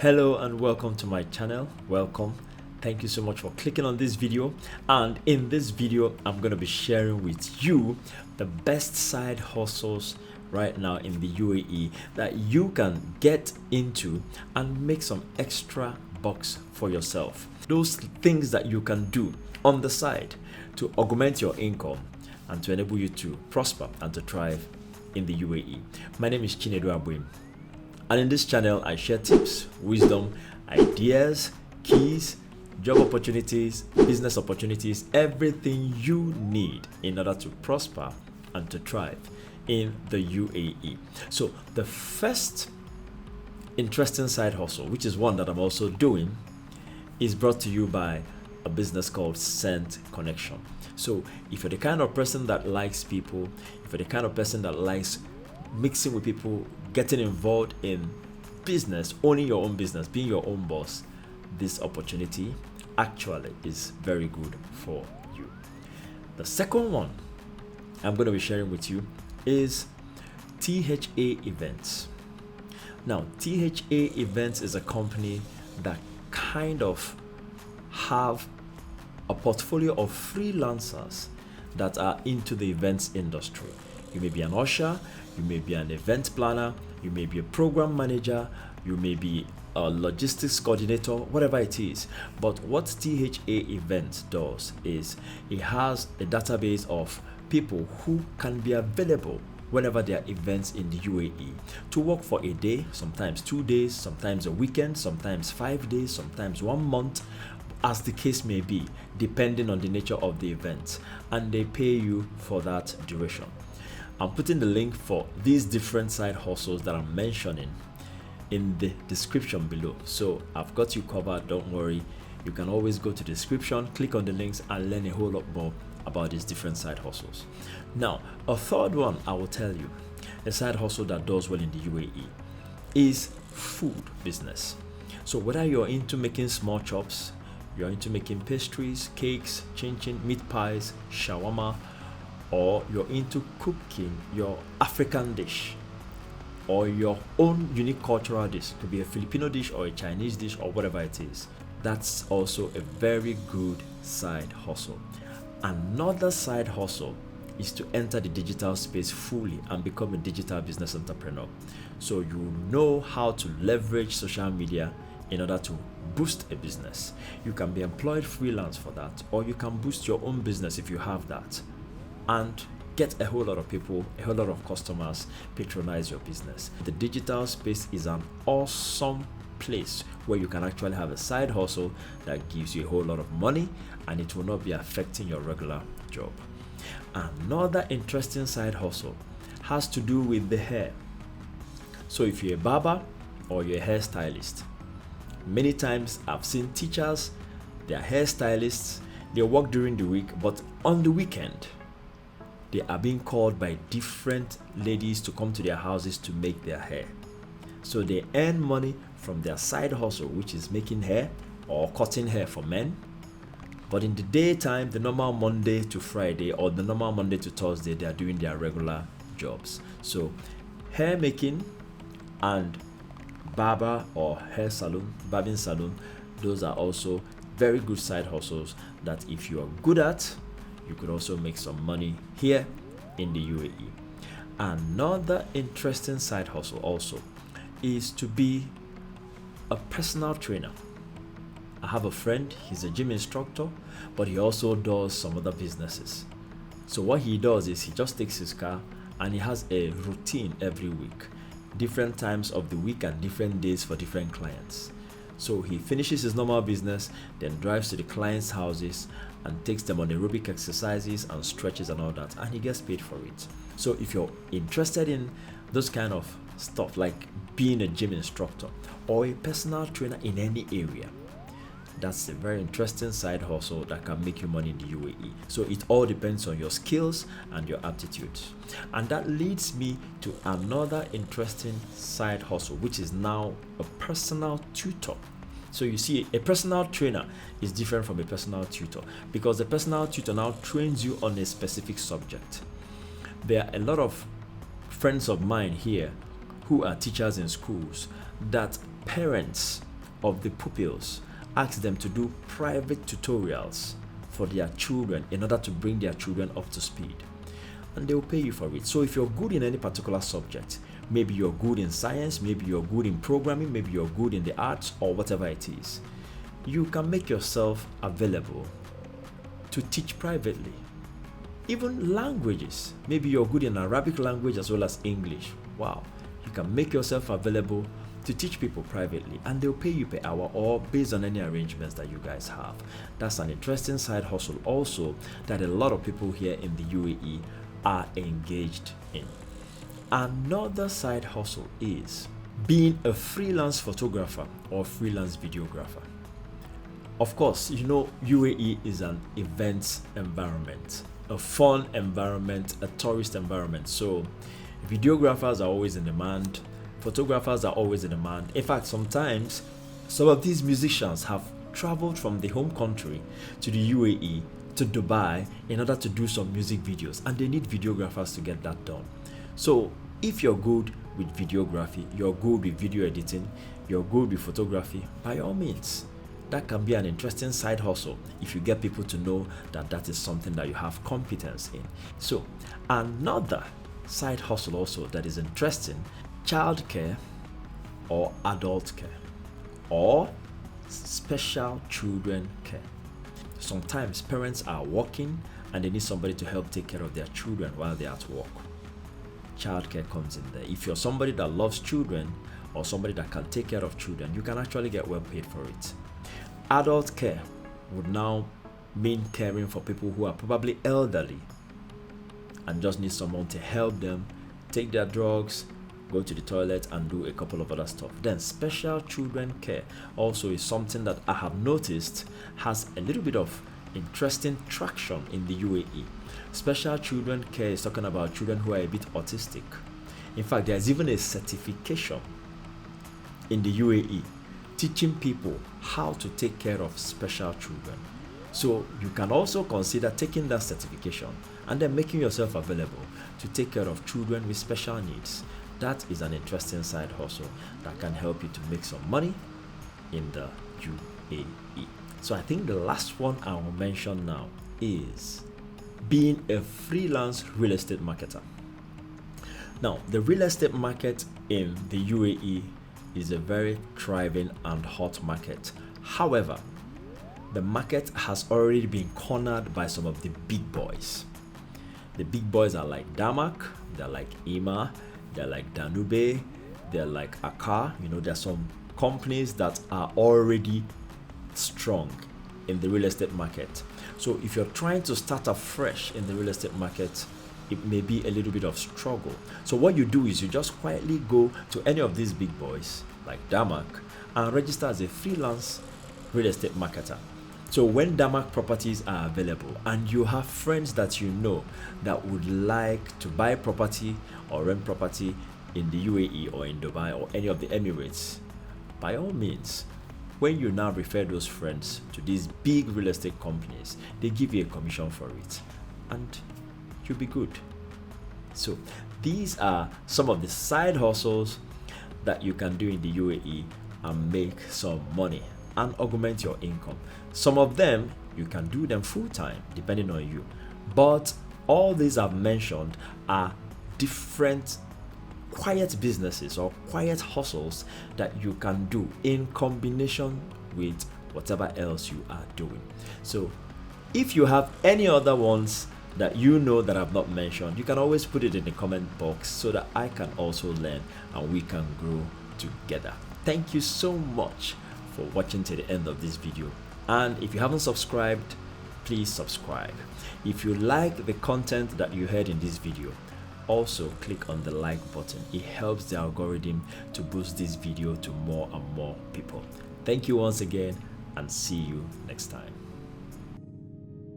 Hello and welcome to my channel. Welcome. Thank you so much for clicking on this video. And in this video, I'm going to be sharing with you the best side hustles right now in the UAE that you can get into and make some extra bucks for yourself. Those things that you can do on the side to augment your income and to enable you to prosper and to thrive in the UAE. My name is Chinedu Abuim. And in this channel, I share tips, wisdom, ideas, keys, job opportunities, business opportunities, everything you need in order to prosper and to thrive in the UAE. So the first interesting side hustle, which is one that I'm also doing, is brought to you by a business called Sent Connection. So if you're the kind of person that likes people, if you're the kind of person that likes mixing with people, getting involved in business, owning your own business, being your own boss, this opportunity actually is very good for you. The second one I'm going to be sharing with you is THA Events. Now, THA Events is a company that kind of have a portfolio of freelancers that are into the events industry. You may be an usher, you may be an event planner, you may be a program manager, you may be a logistics coordinator, whatever it is. But what THA Events does is it has a database of people who can be available whenever there are events in the UAE to work for a day, sometimes 2 days, sometimes a weekend, sometimes 5 days, sometimes 1 month, as the case may be, depending on the nature of the event, and they pay you for that duration. I'm putting the link for these different side hustles that I'm mentioning in the description below. So I've got you covered, don't worry. You can always go to the description, click on the links and learn a whole lot more about these different side hustles. Now, a third one I will tell you, a side hustle that does well in the UAE is food business. So whether you're into making small chops, you're into making pastries, cakes, chin-chin, meat pies, shawarma, or you're into cooking your African dish or your own unique cultural dish, it could be a Filipino dish or a Chinese dish or whatever it is, that's also a very good side hustle. Another side hustle is to enter the digital space fully and become a digital business entrepreneur. So you know how to leverage social media in order to boost a business. You can be employed freelance for that, or you can boost your own business if you have that, and get a whole lot of people, a whole lot of customers patronize your business. The digital space is an awesome place where you can actually have a side hustle that gives you a whole lot of money and it will not be affecting your regular job. Another interesting side hustle has to do with the hair. So if you're a barber or you're a hairstylist, many times I've seen teachers, they're hairstylists, they work during the week, but on the weekend, they are being called by different ladies to come to their houses to make their hair. So they earn money from their side hustle, which is making hair or cutting hair for men. But in the daytime, the normal Monday to Friday or the normal Monday to Thursday, they are doing their regular jobs. So hair making and barber or hair salon, barbing salon, those are also very good side hustles that if you are good at, you could also make some money here in the UAE. Another interesting side hustle also is to be a personal trainer. I have a friend, he's a gym instructor, but he also does some other businesses. So what he does is he just takes his car and he has a routine every week, different times of the week and different days for different clients. So he finishes his normal business, then drives to the clients' houses and takes them on aerobic exercises and stretches and all that, and he gets paid for it. So if you're interested in those kind of stuff, like being a gym instructor or a personal trainer in any area, that's a very interesting side hustle that can make you money in the UAE. So it all depends on your skills and your aptitudes. And that leads me to another interesting side hustle, which is now a personal tutor. So you see, a personal trainer is different from a personal tutor because the personal tutor now trains you on a specific subject. There are a lot of friends of mine here who are teachers in schools that parents of the pupils, ask them to do private tutorials for their children in order to bring their children up to speed, and they will pay you for it. So if you're good in any particular subject, maybe you're good in science, maybe you're good in programming, maybe you're good in the arts, or whatever it is, you can make yourself available to teach privately. Even languages, maybe you're good in Arabic language as well as English. Wow, you can make yourself available to teach people privately, and they'll pay you per hour or based on any arrangements that you guys have. That's an interesting side hustle also that a lot of people here in the UAE are engaged in. Another side hustle is being a freelance photographer or freelance videographer. Of course, you know, UAE is an events environment, a fun environment, a tourist environment. So videographers are always in demand, photographers are always in demand. In fact, sometimes some of these musicians have traveled from the home country to the UAE, to Dubai, in order to do some music videos, and they need videographers to get that done. So if you're good with videography, you're good with video editing, you're good with photography, by all means, that can be an interesting side hustle if you get people to know that that is something that you have competence in. So another side hustle also that is interesting, childcare or adult care or special children care. Sometimes parents are working and they need somebody to help take care of their children while they're at work. Childcare comes in there. If you're somebody that loves children or somebody that can take care of children, you can actually get well paid for it. Adult care would now mean caring for people who are probably elderly and just need someone to help them take their drugs, go to the toilet, and do a couple of other stuff. Then special children care also is something that I have noticed has a little bit of interesting traction in the UAE. Special children care is talking about children who are a bit autistic. In fact, there's even a certification in the UAE teaching people how to take care of special children. So you can also consider taking that certification and then making yourself available to take care of children with special needs. That is an interesting side hustle that can help you to make some money in the UAE. So I think the last one I will mention now is being a freelance real estate marketer. Now, the real estate market in the UAE is a very thriving and hot market. However, the market has already been cornered by some of the big boys. The big boys are like Damak, they're like Ima, they're like Danube, they're like Akar. You know, there's some companies that are already strong in the real estate market. So if you're trying to start afresh in the real estate market, it may be a little bit of struggle. So what you do is you just quietly go to any of these big boys like Damak and register as a freelance real estate marketer. So when Damak properties are available and you have friends that you know that would like to buy property or rent property in the UAE or in Dubai or any of the Emirates, by all means, when you now refer those friends to these big real estate companies, they give you a commission for it and you'll be good. So these are some of the side hustles that you can do in the UAE and make some money and augment your income. Some of them you can do them full-time depending on you, but all these I've mentioned are different quiet businesses or quiet hustles that you can do in combination with whatever else you are doing. So if you have any other ones that you know that I've not mentioned, you can always put it in the comment box so that I can also learn and we can grow together. Thank you so much for watching to the end of this video, and if you haven't subscribed, please subscribe. If you like the content that you heard in this video, also click on the like button. It helps the algorithm to boost this video to more and more people. Thank you once again and see you next time.